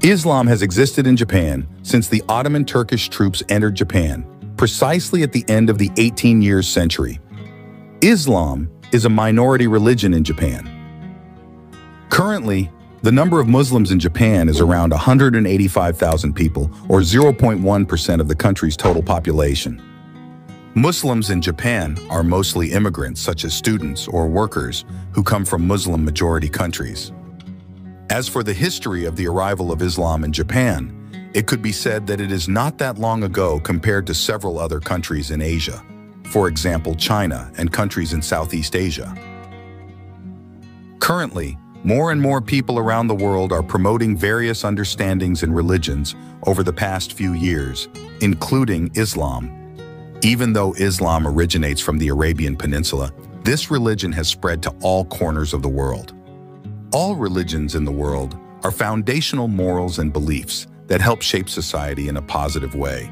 Islam has existed in Japan since the Ottoman Turkish troops entered Japan, precisely at the end of the 18th century. Islam is a minority religion in Japan. Currently, the number of Muslims in Japan is around 185,000 people, or 0.1% of the country's total population. Muslims in Japan are mostly immigrants, such as students or workers, who come from Muslim-majority countries. As for the history of the arrival of Islam in Japan, it could be said that it is not that long ago compared to several other countries in Asia, for example, China and countries in Southeast Asia. Currently, more and more people around the world are promoting various understandings and religions over the past few years, including Islam. Even though Islam originates from the Arabian Peninsula, this religion has spread to all corners of the world. All religions in the world are foundational morals and beliefs that help shape society in a positive way.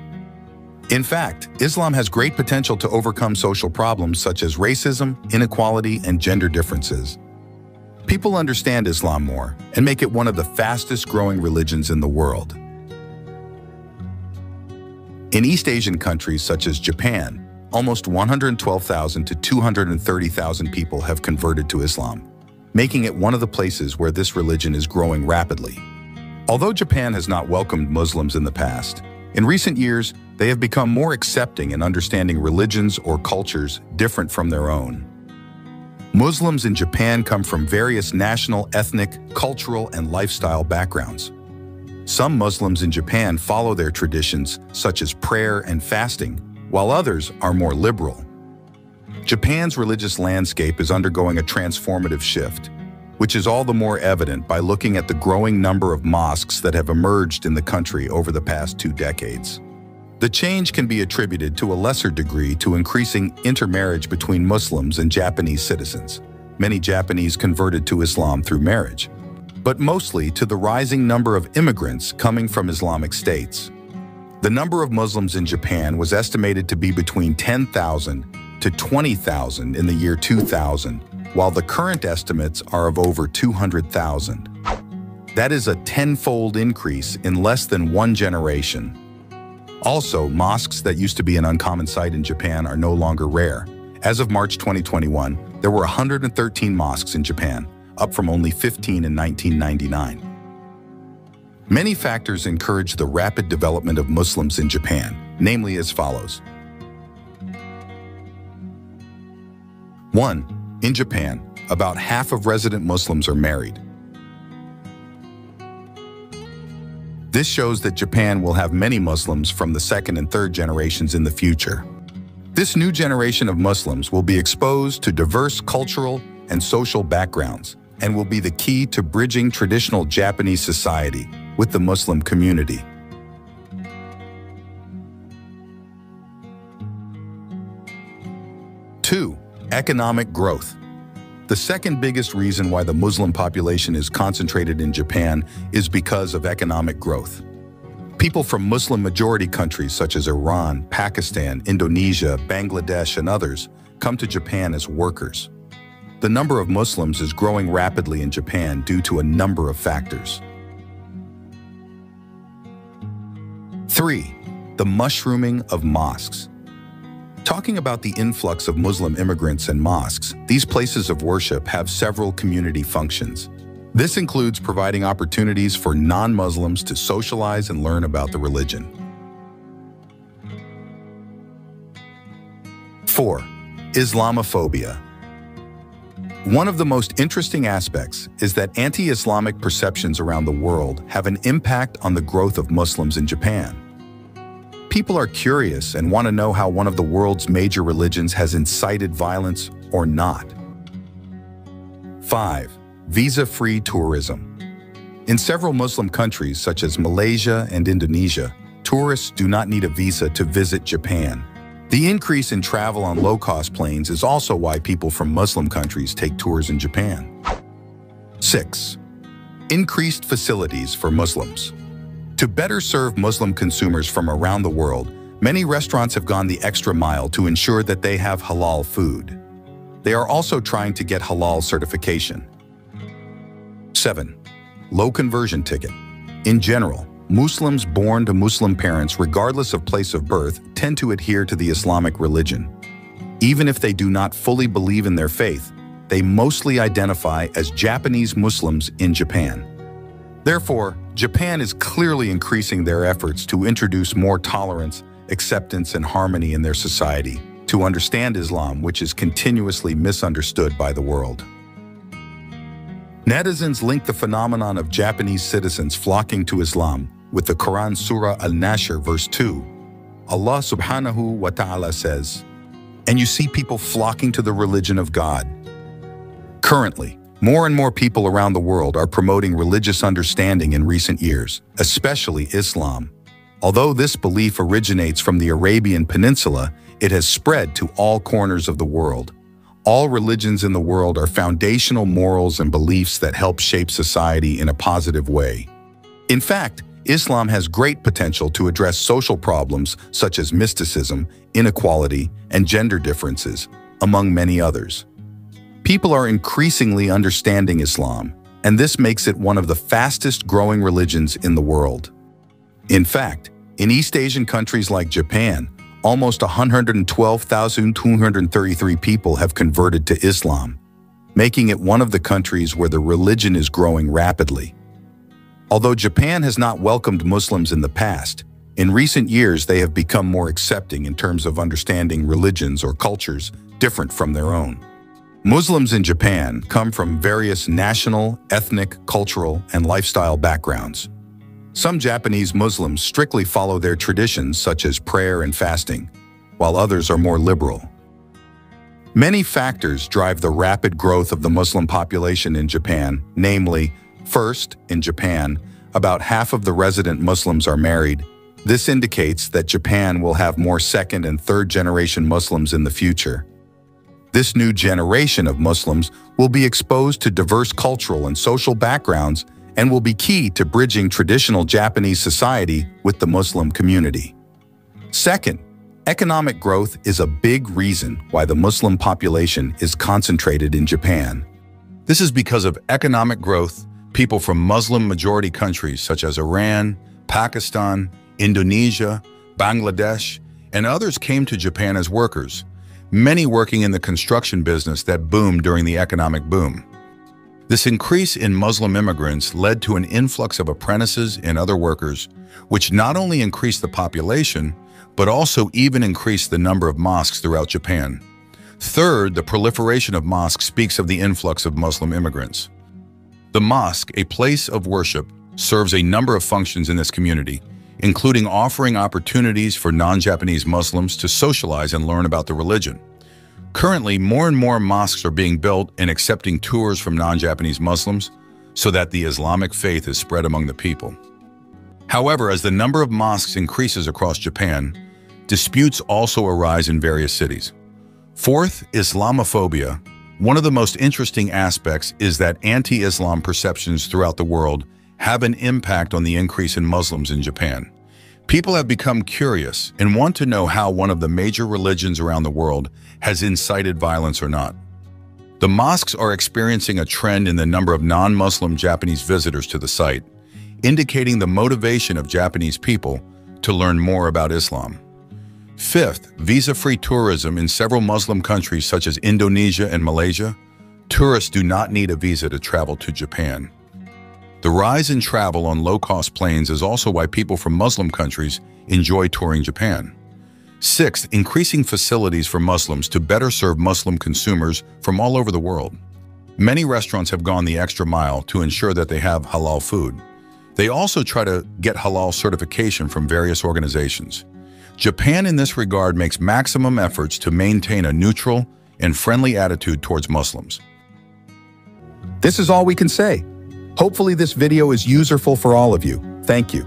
In fact, Islam has great potential to overcome social problems such as racism, inequality, and gender differences. People understand Islam more and make it one of the fastest-growing religions in the world. In East Asian countries such as Japan, almost 112,000 to 230,000 people have converted to Islam, making it one of the places where this religion is growing rapidly. Although Japan has not welcomed Muslims in the past, in recent years, they have become more accepting and understanding religions or cultures different from their own. Muslims in Japan come from various national, ethnic, cultural, and lifestyle backgrounds. Some Muslims in Japan follow their traditions, such as prayer and fasting, while others are more liberal. Japan's religious landscape is undergoing a transformative shift, which is all the more evident by looking at the growing number of mosques that have emerged in the country over the past 2 decades. The change can be attributed to a lesser degree to increasing intermarriage between Muslims and Japanese citizens. Many Japanese converted to Islam through marriage, but mostly to the rising number of immigrants coming from Islamic states. The number of Muslims in Japan was estimated to be between 10,000 to 20,000 in the year 2000, while the current estimates are of over 200,000. That is a 10-fold increase in less than 1 generation. Also, mosques that used to be an uncommon sight in Japan are no longer rare. As of March 2021, there were 113 mosques in Japan, up from only 15 in 1999. Many factors encourage the rapid development of Muslims in Japan, namely as follows. 1. In Japan, about half of resident Muslims are married. This shows that Japan will have many Muslims from the 2nd and 3rd generations in the future. This new generation of Muslims will be exposed to diverse cultural and social backgrounds and will be the key to bridging traditional Japanese society with the Muslim community. 2. Economic growth. The second biggest reason why the Muslim population is concentrated in Japan is because of economic growth. People from Muslim-majority countries such as Iran, Pakistan, Indonesia, Bangladesh, and others come to Japan as workers. The number of Muslims is growing rapidly in Japan due to a number of factors. 3. The mushrooming of mosques. Talking about the influx of Muslim immigrants and mosques, these places of worship have several community functions. This includes providing opportunities for non-Muslims to socialize and learn about the religion. 4. Islamophobia. One of the most interesting aspects is that anti-Islamic perceptions around the world have an impact on the growth of Muslims in Japan. People are curious and want to know how one of the world's major religions has incited violence or not. 5. Visa-free tourism. In several Muslim countries such as Malaysia and Indonesia, tourists do not need a visa to visit Japan. The increase in travel on low-cost planes is also why people from Muslim countries take tours in Japan. 6. Increased facilities for Muslims. To better serve Muslim consumers from around the world, many restaurants have gone the extra mile to ensure that they have halal food. They are also trying to get halal certification. 7. Low conversion ticket. In general, Muslims born to Muslim parents, regardless of place of birth, tend to adhere to the Islamic religion. Even if they do not fully believe in their faith, they mostly identify as Japanese Muslims in Japan. Therefore, Japan is clearly increasing their efforts to introduce more tolerance, acceptance, and harmony in their society, to understand Islam, which is continuously misunderstood by the world. Netizens link the phenomenon of Japanese citizens flocking to Islam with the Quran Surah Al-Nashr, verse 2. Allah subhanahu wa ta'ala says, "And you see people flocking to the religion of God." Currently, more and more people around the world are promoting religious understanding in recent years, especially Islam. Although this belief originates from the Arabian Peninsula, it has spread to all corners of the world. All religions in the world are foundational morals and beliefs that help shape society in a positive way. In fact, Islam has great potential to address social problems such as mysticism, inequality, and gender differences, among many others. People are increasingly understanding Islam, and this makes it one of the fastest-growing religions in the world. In fact, in East Asian countries like Japan, almost 112,233 people have converted to Islam, making it one of the countries where the religion is growing rapidly. Although Japan has not welcomed Muslims in the past, in recent years they have become more accepting in terms of understanding religions or cultures different from their own. Muslims in Japan come from various national, ethnic, cultural, and lifestyle backgrounds. Some Japanese Muslims strictly follow their traditions such as prayer and fasting, while others are more liberal. Many factors drive the rapid growth of the Muslim population in Japan, namely, first, in Japan, about half of the resident Muslims are married. This indicates that Japan will have more second and third generation Muslims in the future. This new generation of Muslims will be exposed to diverse cultural and social backgrounds and will be key to bridging traditional Japanese society with the Muslim community. Second, economic growth is a big reason why the Muslim population is concentrated in Japan. This is because of economic growth. People from Muslim-majority countries such as Iran, Pakistan, Indonesia, Bangladesh, and others came to Japan as workers, many working in the construction business that boomed during the economic boom. This increase in Muslim immigrants led to an influx of apprentices and other workers, which not only increased the population, but also even increased the number of mosques throughout Japan. Third, the proliferation of mosques speaks of the influx of Muslim immigrants. The mosque, a place of worship, serves a number of functions in this community, including offering opportunities for non-Japanese Muslims to socialize and learn about the religion. Currently, more and more mosques are being built and accepting tours from non-Japanese Muslims so that the Islamic faith is spread among the people. However, as the number of mosques increases across Japan, disputes also arise in various cities. Fourth, Islamophobia. One of the most interesting aspects is that anti-Islam perceptions throughout the world have an impact on the increase in Muslims in Japan. People have become curious and want to know how one of the major religions around the world has incited violence or not. The mosques are experiencing a trend in the number of non-Muslim Japanese visitors to the site, indicating the motivation of Japanese people to learn more about Islam. Fifth, visa-free tourism in several Muslim countries such as Indonesia and Malaysia. Tourists do not need a visa to travel to Japan. The rise in travel on low-cost planes is also why people from Muslim countries enjoy touring Japan. Sixth, increasing facilities for Muslims to better serve Muslim consumers from all over the world. Many restaurants have gone the extra mile to ensure that they have halal food. They also try to get halal certification from various organizations. Japan in this regard makes maximum efforts to maintain a neutral and friendly attitude towards Muslims. This is all we can say. Hopefully this video is useful for all of you. Thank you.